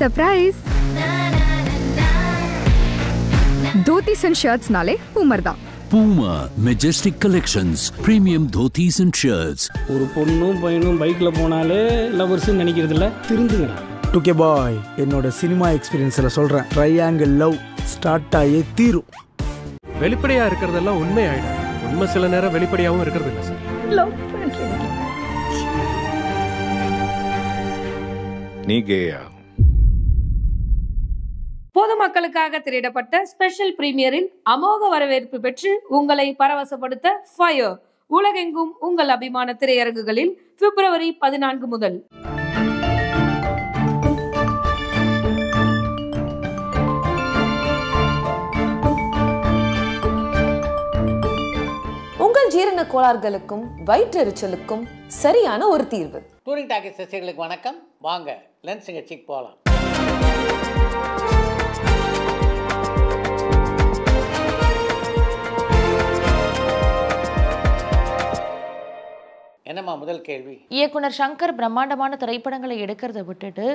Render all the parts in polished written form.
Surprise. Dhotis and ஷர்ட்ஸ்னாலே boomer தான். Puma Majestic Collections Premium Dhotis and Shirts. ஒரு பொண்ணும் பையனும் பைக்ல போனாலே லவர்ஸ் நினைக்கிறது இல்ல, திருந்துங்கடா. டுகே பாய், என்னோட சினிமா எக்ஸ்பீரியன்ஸ்ல சொல்றேன், ட்ரையாங்கிள் லவ் ஸ்டார்ட் ஆகி தீரும். வெளிப்படையா இருக்கிறதெல்லாம் உண்மை ஆயிடும். உண்மை சில நேரம் வெளிப்படையாவும் இருக்கிறது இல்ல சார். லவ் பண்றேன். நீ கேயா? பொதுமக்களுக்காக திரையிடப்பட்ட ஸ்பெஷல் பிரீமியரில் அமோக வரவேற்பு பெற்று உங்களை பரவசப்படுத்த ஃபயர் உலகெங்கும் உங்கள் அபிமான திரையரங்குகளில் பிப்ரவரி 14 முதல். உங்கள் ஜீரண கோளாறுகளுக்கும் வயிற்றெரிச்சலுக்கும் சரியான ஒரு தீர்வு. டூரிங் டாக்கி ரசிகர்களுக்கு வணக்கம். வாங்க லென்ஸ் நிகழ்ச்சிக்கு போகலாம். என்னம்மா முதல் கேள்வி? இயக்குனர் சங்கர் பிரம்மாண்டமான திரைப்படங்களை எடுக்கிறத விட்டுட்டு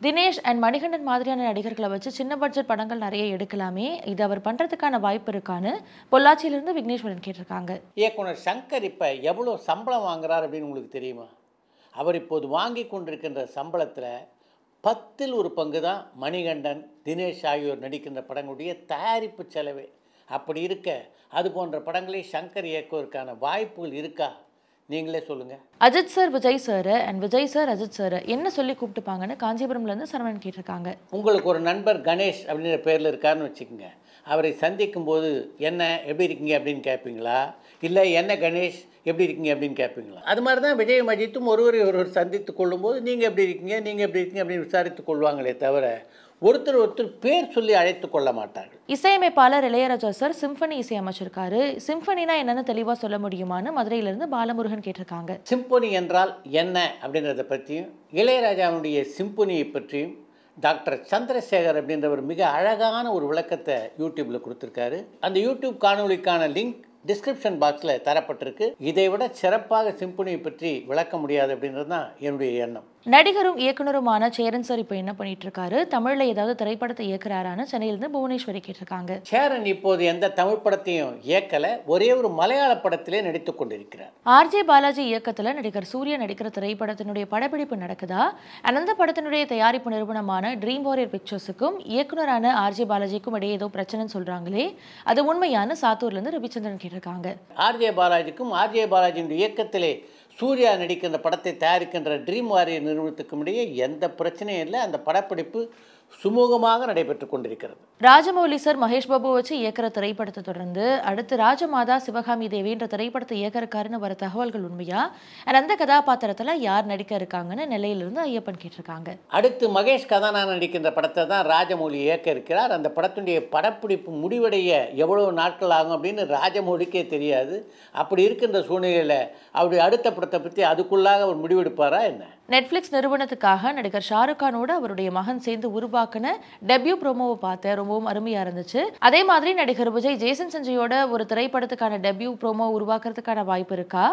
தினேஷ் அண்ட் மணிகண்டன் மாதிரியான நடிகர்களை வச்சு சின்ன பட்ஜெட் படங்கள் நிறைய எடுக்கலாமே, இது அவர் பண்றதுக்கான வாய்ப்பு இருக்கான்னு பொள்ளாச்சியிலிருந்து விக்னேஸ்வரன் கேட்டிருக்காங்க. இயக்குனர் சங்கர் இப்போ எவ்வளோ சம்பளம் வாங்குறார் அப்படின்னு உங்களுக்கு தெரியுமா? அவர் இப்போது வாங்கி கொண்டிருக்கின்ற சம்பளத்தில் 10ல் 1 பங்கு தான் மணிகண்டன், தினேஷ் ஆகியோர் நடிக்கின்ற படங்களுடைய தயாரிப்பு செலவே. அப்படி இருக்க அது போன்ற படங்களை சங்கர் இயக்குவதற்கான வாய்ப்புகள் இருக்கா? நீங்களே சொல்லுங்க. Ajith sir Vijay sir and Vijay sir Ajith sir என்ன சொல்லி கூப்பிட்டுப்பாங்கன்னு காஞ்சிபுரம்ல இருந்து சரவணன் கேட்டிருக்காங்க. உங்களுக்கு ஒரு நண்பர் கணேஷ் அப்படின்ற பேரில் இருக்காருன்னு வச்சுக்கோங்க. அவரை சந்திக்கும் போது என்ன எப்படி இருக்கீங்க அப்படின்னு கேட்பீங்களா, இல்லை என்ன கணேஷ் எப்படி இருக்கீங்க அப்படின்னு கேட்பீங்களா? அது மாதிரி தான் விஜயும் அஜித்தும் ஒருவர் சந்தித்து கொள்ளும்போது நீங்கள் எப்படி இருக்கீங்க அப்படின்னு விசாரித்து கொள்வாங்களே தவிர ஒருத்தர் பேர் சொல்லி அழைத்து கொள்ள மாட்டார்கள். இசையமைப்பாளர் இளையராஜா சார் சிம்பனி இசையமைச்சிருக்காரு. சிம்பனினா என்னன்னு தெளிவாக சொல்ல முடியுமான்னு மதுரையிலிருந்து பாலமுருகன் கேட்டிருக்காங்க. சிம்பனி என்றால் என்ன அப்படின்றத பற்றியும் இளையராஜாவுடைய சிம்பனியை பற்றியும் டாக்டர் சந்திரசேகர் அப்படின்றவர் மிக அழகான ஒரு விளக்கத்தை யூடியூப்பில் கொடுத்துருக்காரு. அந்த யூடியூப் காணொலிக்கான லிங்க் டிஸ்கிரிப்ஷன் பாக்ஸில் தரப்பட்டிருக்கு. இதை விட சிறப்பாக சிம்பனியை பற்றி விளக்க முடியாது அப்படின்றது தான் என்னுடைய எண்ணம். நடிகரும் இயக்குனருமான சேரன் சார் இப்போ என்ன பண்ணிட்டு இருக்காரு, தமிழ்ல ஏதாவது திரைப்படத்தை இயக்குறாரான்னு சென்னையிலிருந்து புவனேஸ்வரி கேட்டிருக்காங்க. சேரன் இப்போது எந்த தமிழ் படத்தையும் இயக்கல, ஒரே ஒரு மலையாள படத்திலே நடித்து கொண்டிருக்கிறார். ஆர்ஜே பாலாஜி இயக்கத்துல நடிகர் சூர்யா நடிக்கிற திரைப்படத்தினுடைய படப்பிடிப்பு நடக்குதா? அந்த படத்தினுடைய தயாரிப்பு நிறுவனமான ட்ரீம் வாரியர் பிக்சர்ஸுக்கும் இயக்குனரான ஆர்ஜே பாலாஜிக்கும் இடையே ஏதோ பிரச்சனைன்னு சொல்றாங்களே, அது உண்மையான சாத்தூர்ல இருந்து ரவிச்சந்திரன் கேட்டிருக்காங்க. ஆர்ஜே பாலாஜிக்கும் ஆர்ஜே பாலாஜியின் இயக்கத்திலே சூர்யா நடிக்கின்ற படத்தை தயாரிக்கின்ற ட்ரீம் வாரியர் நிறுவனத்துக்கும் இடையே எந்த பிரச்சனையும் இல்லை. அந்த படப்பிடிப்பு சுமூகமாக நடைபெற்று கொண்டிருக்கிறது. ராஜமௌலி சார் மகேஷ் பாபு வச்சு இயக்கிற திரைப்படத்தை தொடர்ந்து அடுத்து ராஜமாதா சிவகாமி தேவி என்ற திரைப்படத்தை இயக்கிறக்காருன்னு வர தகவல்கள் உண்மையா? அந்த கதாபாத்திரத்தில் யார் நடிக்க இருக்காங்கன்னு நெல்லையிலிருந்து ஐயப்பன் கேட்டிருக்காங்க. அடுத்து மகேஷ் கதாநாயகன் நடிக்கின்ற படத்தை தான் ராஜமௌலி இயக்க இருக்கிறார். அந்த படத்துடைய படப்பிடிப்பு முடிவடைய எவ்வளவு நாட்கள் ஆகும் அப்படின்னு ராஜமௌலிக்கே தெரியாது. அப்படி இருக்கின்ற சூழ்நிலையில் அவருடைய அடுத்த படத்தை பற்றி அதுக்குள்ளாக அவர் முடிவெடுப்பாரா என்ன? நெட்ஃப்ளிக்ஸ் நிறுவனத்துக்காக நடிகர் ஷாருக் கானோட அவருடைய மகன் சேர்ந்து உருவாக்கின டெபியூ ப்ரோமோவை பார்த்தேன், ரொம்பவும் அருமையா இருந்துச்சு. அதே மாதிரி நடிகர் விஜய் ஜேசன் சஞ்சயோட ஒரு திரைப்படத்துக்கான டெபியூ ப்ரோமோ உருவாக்குறதுக்கான வாய்ப்பு இருக்கா?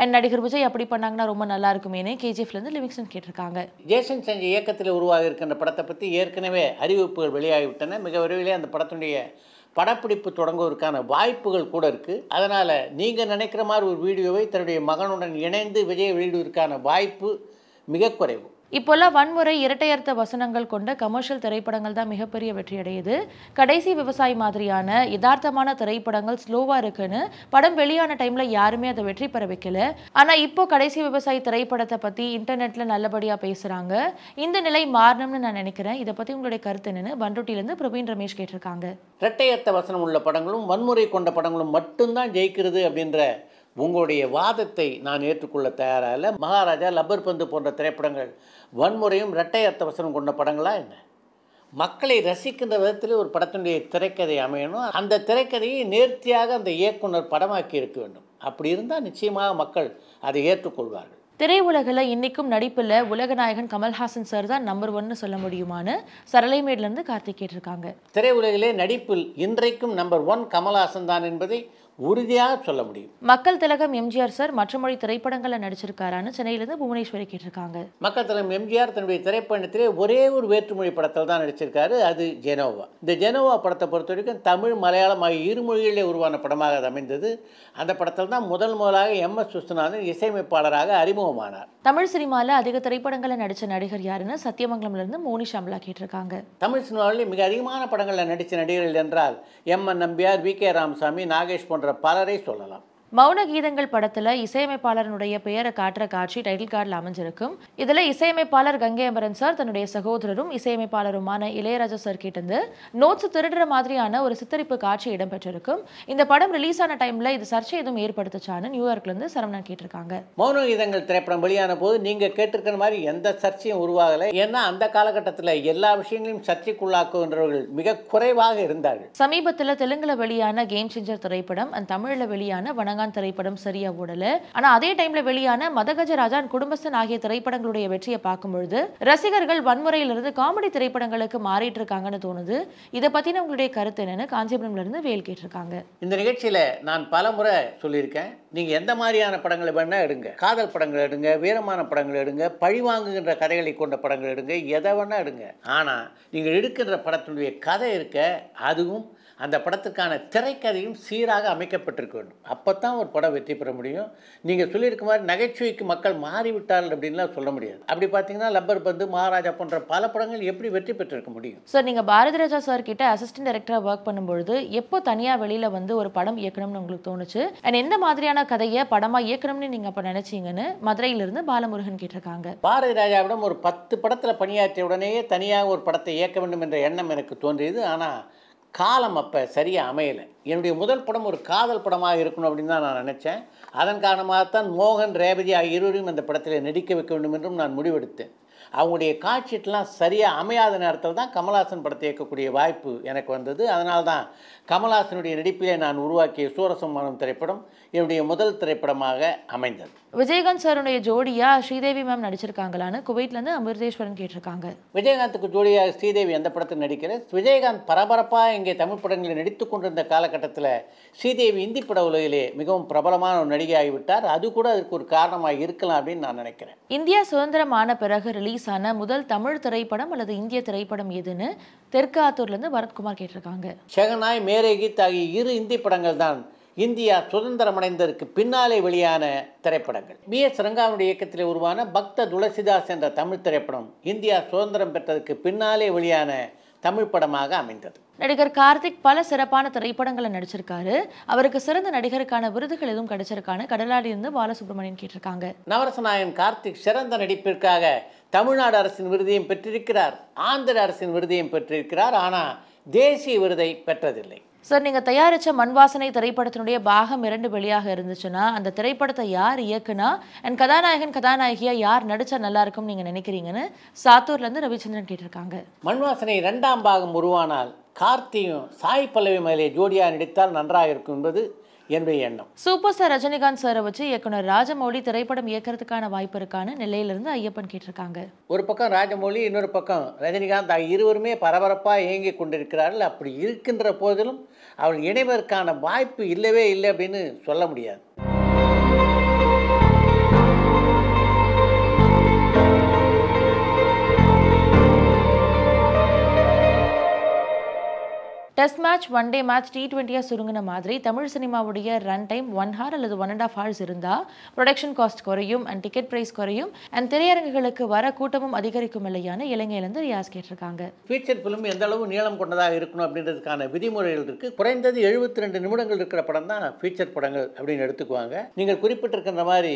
அண்ட் நடிகர் விஜய் அப்படி பண்ணாங்கன்னா ரொம்ப நல்லா இருக்குமேனு கேஜிஎஃப்ல இருந்து லிவிங்ஸ்டன் கேட்டிருக்காங்க. ஜேசன் சஞ்சய் இயக்கத்தில் உருவாகி இருக்கின்ற படத்தை பற்றி ஏற்கனவே அறிவிப்புகள் வெளியாகிவிட்டன. மிக விரைவிலே அந்த படத்துடைய படப்பிடிப்பு தொடங்குவதற்கான வாய்ப்புகள் கூட இருக்குது. அதனால் நீங்கள் நினைக்கிற மாதிரி ஒரு வீடியோவை தன்னுடைய மகனுடன் இணைந்து விஜய் வெளியிடுவதற்கான வாய்ப்பு மிக குறைவு. இப்போல்லாம் வன்முறை இரட்டையர்த்த வசனங்கள் கொண்ட கமர்ஷியல் திரைப்படங்கள் தான் மிகப்பெரிய வெற்றி அடையுது. கடைசி விவசாயி மாதிரியான யதார்த்தமான திரைப்படங்கள் ஸ்லோவா இருக்குன்னு படம் வெளியான டைம்ல யாருமே அதை வெற்றி பெற வைக்கல. ஆனா இப்போ கடைசி விவசாயி திரைப்படத்தை பத்தி இன்டர்நெட்ல நல்லபடியா பேசுறாங்க. இந்த நிலை மாறணும்னு நான் நினைக்கிறேன். இதை பத்தி உங்களுடைய கருத்து என்னன்னு பண்ருட்டிலிருந்து பிரவீன் ரமேஷ் கேட்டிருக்காங்க. இரட்டையர்த்த வசனம் உள்ள படங்களும் வன்முறை கொண்ட படங்களும் மட்டும்தான் ஜெயிக்கிறது அப்படின்ற உங்களுடைய வாதத்தை நான் ஏற்றுக்கொள்ள தயாராக இல்லை. மகாராஜா, லப்பர் பந்து போன்ற திரைப்படங்கள் வன்முறையும் இரட்டை அர்த்த வசனம் கொண்ட படங்களா என்ன? மக்களை ரசிக்கின்ற விதத்தில் ஒரு படத்தினுடைய திரைக்கதை அமையணும். அந்த திரைக்கதையை நேர்த்தியாக அந்த இயக்குனர் படமாக்கி இருக்க வேண்டும். அப்படி இருந்தால் நிச்சயமாக மக்கள் அதை ஏற்றுக்கொள்வார்கள். திரையுலகில் இன்னைக்கும் நடிப்பில் உலகநாயகன் கமல்ஹாசன் சார் தான் நம்பர் 1 சொல்ல முடியுமான்னு சரளைமேட்லேருந்து கார்த்திக் கேட்டிருக்காங்க. திரையுலகிலே நடிப்பில் இன்றைக்கும் நம்பர் 1 கமல்ஹாசன் தான் என்பதை உறுதியாக சொல்ல முடியும். மக்கள் திலகம் எம்ஜிஆர் சார் மற்ற மொழி திரைப்படங்களில் நடிச்சிருக்காரான்னு சென்னையிலிருந்து புவனேஸ்வரி கேட்டிருக்காங்க. மக்கள் திலகம் எம்ஜிஆர் தன்னுடைய திரைப்படத்திலே ஒரே ஒரு வேற்றுமொழி படத்தில் தான் நடிச்சிருக்காரு, அது ஜெனோவா. இந்த ஜெனோவா படத்தை பொறுத்த வரைக்கும் தமிழ் மலையாளம் ஆகிய இரு மொழிகளிலே உருவான படமாக அது அமைந்தது. அந்த படத்தில் தான் முதலாக MS விஸ்வநாதன் இசையமைப்பாளராக அறிமுகமானார். தமிழ் சினிமாவில் அதிக திரைப்படங்களில் நடித்த நடிகர் யாருன்னு சத்தியமங்கலம்லேருந்து மோனி ஷாம்லா கேட்டிருக்காங்க. தமிழ் சினிமாவில் மிக அதிகமான படங்களில் நடித்த நடிகர்கள் என்றால் MN நம்பியார், VK ராமசாமி, நாகேஷ் போன்ற பலரை சொல்லலாம். மௌன கீதங்கள் படத்துல இசையமைப்பாளருடைய பெயரை காட்டுற காட்சி டைட்டில் கார்டில் அமைஞ்சிருக்கும். இதுல இசையமைப்பாளர் கங்கை அமரன் சார் தன்னுடைய சகோதரரும் இசையமைப்பாளருமான இளையராஜா சார் கிட்ட நோட்ஸ் திருடுற மாதிரியான ஒரு சித்தரிப்பு காட்சி இடம்பெற்றிருக்கும். இந்த படம் ரிலீஸ் ஆன டைம்ல இது சர்ச்சை எதுவும் ஏற்படுத்துச்சான்னு நியூயார்க்ல இருந்து சரவணன் கேட்டிருக்காங்க. மௌன கீதங்கள் திரைப்படம் வெளியான போது நீங்க கேட்டிருக்கிற மாதிரி எந்த சர்ச்சையும் உருவாகலை. ஏன்னா அந்த காலகட்டத்தில் எல்லா விஷயங்களையும் சர்ச்சைக்குள்ளாக்குகின்றவர்கள் மிக குறைவாக இருந்தார்கள். சமீபத்தில் தெலுங்குல வெளியான கேம் சேஞ்சர் திரைப்படம் அந்த தமிழ்ல வெளியான வணங்க திரைப்படம் சரியா ஓடல. ஆனா அதே டைம்ல வெளியான மதகஜராஜா குடும்பஸ்தன் ஆகிய திரைப்படங்களுடைய வெற்றியை பார்க்கும்பொழுது ரசிகர்கள் வன்முறையிலிருந்து காமெடி திரைப்படங்களுக்கு மாறிட்டு இருக்காங்கன்னு தோணுது. இதை பத்தின உங்களுடைய கருத்து என்னன்னு காஞ்சிபுரம்ல இருந்து வேல் கேட்டிருக்காங்க. இந்த நிகழ்ச்சியில நான் பல முறை சொல்லியிருக்கேன், நீங்க எந்த மாதிரியான படங்களை வேணா எடுங்க, காதல் படங்கள் எடுங்க, வீரமான படங்கள் எடுங்க, பழிவாங்குகின்ற கதைகளை கொண்ட படங்கள் எடுங்க, எதை வேணா எடுங்க. ஆனா நீங்க எடுக்கின்ற படத்தினுடைய கதை இருக்க, அதுவும் அந்த படத்துக்கான திரைக்கதையும் சீராக அமைக்கப்பட்டிருக்க வேண்டும். அப்போ தான் ஒரு படம் வெற்றி பெற முடியும். நீங்கள் சொல்லியிருக்க மாதிரி நகைச்சுவைக்கு மக்கள் மாறிவிட்டார்கள் அப்படின்லாம் சொல்ல முடியாது. அப்படி பார்த்தீங்கன்னா லப்பர் பந்து, மகாராஜா போன்ற பல படங்கள் எப்படி வெற்றி பெற்றிருக்க முடியும்? சார், நீங்கள் பாரதிராஜா சார் கிட்ட அசிஸ்டன்ட் டைரக்டராக ஒர்க் பண்ணும்பொழுது எப்போ தனியாக வெளியில் வந்து ஒரு படம் இயக்கணும்னு உங்களுக்கு தோணுச்சு? அண்ட் எந்த மாதிரியான கதையை படமாக இயக்கணும்னு நீங்கள் அப்போ நினச்சிங்கன்னு மதுரையிலிருந்து பாலமுருகன் கேட்டிருக்காங்க. பாரதிராஜாவிடம் ஒரு 10 படத்தில் பணியாற்றிய உடனேயே தனியாக ஒரு படத்தை இயக்க வேண்டும் என்ற எண்ணம் எனக்கு தோன்றியது. ஆனால் காலம் அப்போ சரியாக அமையலை. என்னுடைய முதல் படம் ஒரு காதல் படமாக இருக்கணும் அப்படின்னு தான் நான் நினச்சேன். அதன் காரணமாகத்தான் மோகன், ரேவதி ஆகிய இருவரையும் அந்த படத்தில் நடிக்க வைக்க வேண்டும் என்றும் நான் முடிவெடுத்தேன். அவங்களுடைய காட்சியெல்லாம் சரியாக அமையாத நேரத்தில் தான் கமல்ஹாசன் படத்தை இயக்கக்கூடிய வாய்ப்பு எனக்கு வந்தது. அதனால தான் கமல்ஹாசனுடைய நடிப்பிலே நான் உருவாக்கிய சூரசம்மானம் திரைப்படம் என்னுடைய முதல் திரைப்படமாக அமைந்தது. விஜயகாந்த் சாருடைய ஜோடியா ஸ்ரீதேவி மேம் நடிச்சிருக்காங்களான்னு குவைட்லேருந்து அமிர்தேஸ்வரன் கேட்டிருக்காங்க. விஜயகாந்துக்கு ஜோடியாக ஸ்ரீதேவி எந்த படத்தில் நடிக்கிற? விஜயகாந்த் பரபரப்பாக இங்கே தமிழ் படங்களில் நடித்து கொண்டிருந்த காலகட்டத்தில் ஸ்ரீதேவி இந்தி பட உலகிலே மிகவும் பிரபலமான ஒரு நடிகை ஆகிவிட்டார். அது கூட அதுக்கு ஒரு காரணமாக இருக்கலாம் அப்படின்னு நான் நினைக்கிறேன். இந்தியா சுதந்திரமான பிறகு ரிலீஸ் ஆன முதல் தமிழ் திரைப்படம் அல்லது இந்திய திரைப்படம் எதுன்னு தெற்கு ஆத்தூர்லேருந்து பரத்குமார் கேட்டிருக்காங்க. ஷெகனாய், மேரே கீத் ஆகிய 2 இந்தி படங்கள் தான் இந்தியா சுதந்திரம் அடைந்ததற்கு பின்னாலே வெளியான திரைப்படங்கள். BS ரங்காவுடைய இயக்கத்தில் உருவான பக்த துளசிதாஸ் என்ற தமிழ் திரைப்படம் இந்தியா சுதந்திரம் பெற்றதற்கு பின்னாலே வெளியான தமிழ் படமாக அமைந்தது. நடிகர் கார்த்திக் பல சிறப்பான திரைப்படங்களை நடிச்சிருக்காரு. அவருக்கு சிறந்த நடிகருக்கான விருதுகள் எதுவும் கிடைச்சிருக்கான்னு கடலாடியிலிருந்து பாலசுப்ரமணியன் கேட்டிருக்காங்க. நவரசநாயகன் கார்த்திக் சிறந்த நடிப்பிற்காக தமிழ்நாடு அரசின் விருதையும் பெற்றிருக்கிறார், ஆந்திர அரசின் விருதையும் பெற்றிருக்கிறார். ஆனால் தேசிய விருதை பெற்றதில்லை. சார், நீங்கள் தயாரித்த மண்வாசனை திரைப்படத்தினுடைய பாகம் 2 வெளியாக இருந்துச்சுன்னா அந்த திரைப்படத்தை யார் இயக்குனா அண்ட் கதாநாயகன் கதாநாயகியா யார் நடிச்சா நல்லா இருக்கும் நீங்கள் நினைக்கிறீங்கன்னு சாத்தூர்லேருந்து ரவிச்சந்திரன் கேட்டிருக்காங்க. மண்வாசனை 2ஆம் பாகம் உருவானால் கார்த்தியும் சாய் பல்லவி மேலே ஜோடியாக நடித்தால் நன்றாக இருக்கும் என்பது என்னுடைய எண்ணம். சூப்பர் ஸ்டார் ரஜினிகாந்த் சாரை வச்சு இயக்குனர் ராஜமௌலி திரைப்படம் இயக்கிறதுக்கான வாய்ப்பு இருக்கான்னு நெல்லையிலிருந்து ஐயப்பன் கேட்டிருக்காங்க. ஒரு பக்கம் ராஜமௌலி, இன்னொரு பக்கம் ரஜினிகாந்த் ஆகிய இருவருமே பரபரப்பாக இயங்கி கொண்டிருக்கிறார்கள். அப்படி இருக்கின்ற போதிலும் அவள் இணைவதற்கான வாய்ப்பு இல்லவே இல்லை அப்படின்னு சொல்ல முடியாது. Test match, one day match, T20 சுருங்கின மாதிரி தமிழ் சினிமாவுடைய ரன் டைம் 1 hour அல்லது 1.5 hours இருந்தால் ப்ரொடக்ஷன் காஸ்ட் குறையும் அண்ட் டிக்கெட் ப்ரைஸ் குறையும் அண்ட் திரையரங்குகளுக்கு வர கூட்டமும் அதிகரிக்கும் இல்லையான்னு இலங்கையிலேருந்து ரியாஸ் கேட்டிருக்காங்க. ஃபீச்சர் ஃபிலிம் எந்த அளவு நீளம் கொண்டதாக இருக்கணும் அப்படின்றதுக்கான விதிமுறைகள் இருக்குது. குறைந்தது 72 நிமிடங்கள் இருக்கிற படம் தான் ஃபீச்சர் படங்கள் அப்படின்னு எடுத்துக்குவாங்க. நீங்கள் குறிப்பிட்டிருக்கின்ற மாதிரி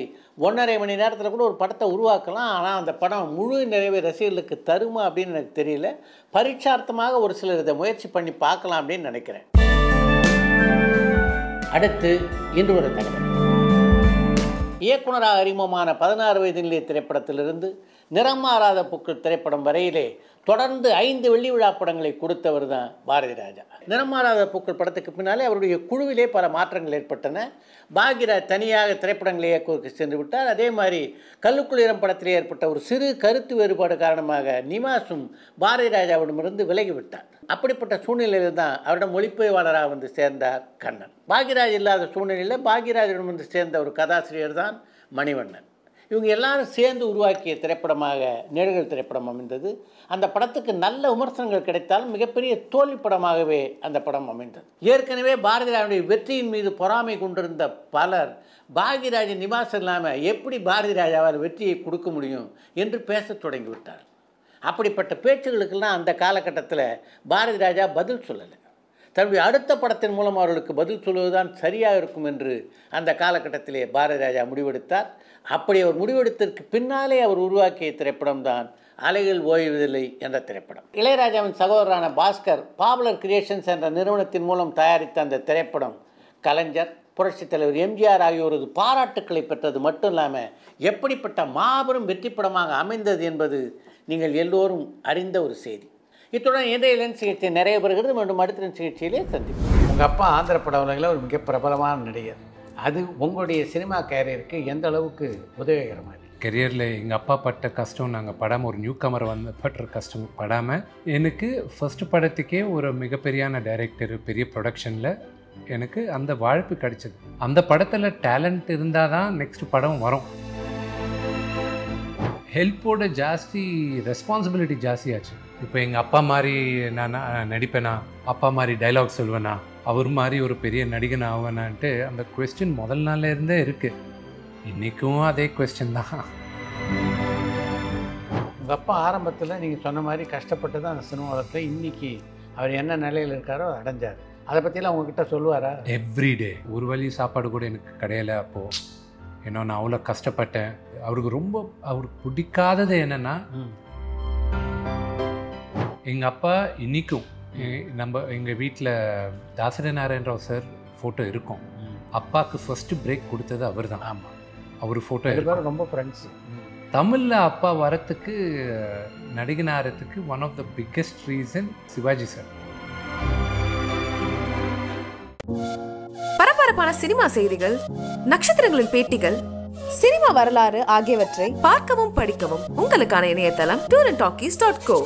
1.5 மணி நேரத்தில் கூட ஒரு படத்தை உருவாக்கலாம். ஆனால் அந்த படம் முழு நிறைவை ரசிகர்களுக்கு தருமா அப்படின்னு எனக்கு தெரியல. பரீட்சார்த்தமாக ஒரு சிலர் இதை முயற்சி பண்ணி பார்க்கலாம் அப்படின்னு நினைக்கிறேன். அடுத்து இன்று ஒரு தகவல். இயக்குனராக அறிமுகமான 16 வயது நிலை திரைப்படத்திலிருந்து நிறம் மாறாத பூக்கள் திரைப்படம் வரையிலே தொடர்ந்து 5 வெள்ளி விழா படங்களை கொடுத்தவர் தான் பாரதி ராஜா. நிறமாறாத பூக்கள் படத்துக்கு பின்னாலே அவருடைய குழுவிலே பல மாற்றங்கள் ஏற்பட்டன. பாக்யராஜ் தனியாக திரைப்படங்களை இயக்குவதற்கு சென்று விட்டார். அதே மாதிரி கல்லுக்குளிரம் படத்திலே ஏற்பட்ட ஒரு சிறு கருத்து வேறுபாடு காரணமாக நிவாசும் பாரதி ராஜாவிடமிருந்து விலகிவிட்டார். அப்படிப்பட்ட சூழ்நிலையில் தான் அவரிடம் ஒளிப்பதிவாளராக வந்து சேர்ந்தார் கண்ணன். பாக்யராஜ் இல்லாத சூழ்நிலையில் பாக்யராஜிடம் வந்து சேர்ந்த ஒரு கதாசிரியர் தான் மணிவண்ணன். இவங்க எல்லாரும் சேர்ந்து உருவாக்கிய திரைப்படமாக நிழல்கள் திரைப்படம் அமைந்தது. அந்த படத்துக்கு நல்ல விமர்சனங்கள் கிடைத்தாலும் மிகப்பெரிய தோல்வி படமாகவே அந்த படம் அமைந்தது. ஏற்கனவே பாரதிராஜனுடைய வெற்றியின் மீது பொறாமை கொண்டிருந்த பலர் பாக்யராஜின் நிவாசம் இல்லாமல் எப்படி பாரதி ராஜாவால் வெற்றியை கொடுக்க முடியும் என்று பேசத் தொடங்கிவிட்டார். அப்படிப்பட்ட பேச்சுகளுக்கெல்லாம் அந்த காலகட்டத்தில் பாரதி ராஜா பதில் சொல்லலை. தன்னுடைய அடுத்த படத்தின் மூலம் அவர்களுக்கு பதில் சொல்வதுதான் சரியாக இருக்கும் என்று அந்த காலகட்டத்திலே பாரதி ராஜா முடிவெடுத்தார். அப்படி அவர் முடிவெடுத்ததற்கு பின்னாலே அவர் உருவாக்கிய திரைப்படம் தான் அலைகள் ஓய்வதில்லை என்ற திரைப்படம். இளையராஜாவின் சகோதரரான பாஸ்கர் பாப்புலர் கிரியேஷன்ஸ் என்ற நிறுவனத்தின் மூலம் தயாரித்த அந்த திரைப்படம் கலைஞர், புரட்சித் தலைவர் எம்ஜிஆர் ஆகியோரது பாராட்டுக்களை பெற்றது மட்டும் இல்லாமல் எப்படிப்பட்ட மாபெரும் வெற்றி படமாக அமைந்தது என்பது நீங்கள் எல்லோரும் அறிந்த ஒரு செய்தி. இத்துடன் இன்றைய லென்ஸ் சிகிச்சை நிறைய பெறுகிறது. மீண்டும் அடுத்த லென்ஸ் சிகிச்சையிலே சந்திப்போம். உங்கள் அப்பா ஆந்திர பட உலகில் ஒரு மிக பிரபலமான நடிகர். அது உங்களுடைய சினிமா கேரியருக்கு எந்த அளவுக்கு உதவிகரமாக இருக்குது? கெரியரில் எங்கள் அப்பா பட்ட கஷ்டம் நாங்கள் படாமல், ஒரு நியூ கமர் வந்து படுற கஷ்டம் படாமல், எனக்கு ஃபஸ்ட்டு படத்துக்கே ஒரு மிகப்பெரியான டைரக்டர், பெரிய ப்ரொடக்ஷனில் எனக்கு அந்த வாய்ப்பு கிடைச்சது. அந்த படத்தில் டேலண்ட் இருந்தால் தான் நெக்ஸ்ட் படம் வரும். ஹெல்ப்போட ஜாஸ்தி ரெஸ்பான்சிபிலிட்டி ஜாஸ்தியாச்சு. இப்போ எங்கள் அப்பா மாதிரி நான் நடிப்பேனா, அப்பா மாதிரி டைலாக் சொல்வேனா, அவர் மாதிரி ஒரு பெரிய நடிகன் ஆவேனான்ட்டு அந்த கொஸ்டின் முதல் நாள்லேருந்தே இருக்குது. இன்றைக்கும் அதே கொஸ்டின் தான். உங்கள் அப்பா ஆரம்பத்தில் நீங்கள் சொன்ன மாதிரி கஷ்டப்பட்டு தான் அந்த சினிமா வளர்த்து இன்றைக்கி அவர் என்ன நிலையில் இருக்காரோ அடைஞ்சார். அதை பற்றிலாம் உங்ககிட்ட சொல்லுவாரா? எவ்ரிடே ஒரு வழி சாப்பாடு கூட எனக்கு கிடையலை. அப்போது ஏன்னா நான் அவ்வளோ கஷ்டப்பட்டேன். அவருக்கு பிடிக்காதது என்னென்னா, எங்கள் அப்பா இன்றைக்கும் எங்கள் வீட்டில் தாசரி நாராயண ராவ் சார் ஃபோட்டோ இருக்கும். அப்பாவுக்கு ஃபஸ்ட்டு பிரேக் கொடுத்தது அவர் தான். ஆமாம், அவர் ஃபோட்டோ ரொம்ப ஃப்ரெண்ட்ஸு. தமிழில் அப்பா வரத்துக்கு, நடிகன் ஆகிறதுக்கு one of the biggest reason Sivaji sir. பரபரப்பான சினிமா செய்திகள், நட்சத்திரங்களின் பேட்டிகள், சினிமா வரலாறு ஆகியவற்றை பார்க்கவும் படிக்கவும் உங்களுக்கான இணையதளம் tourantalkies.co.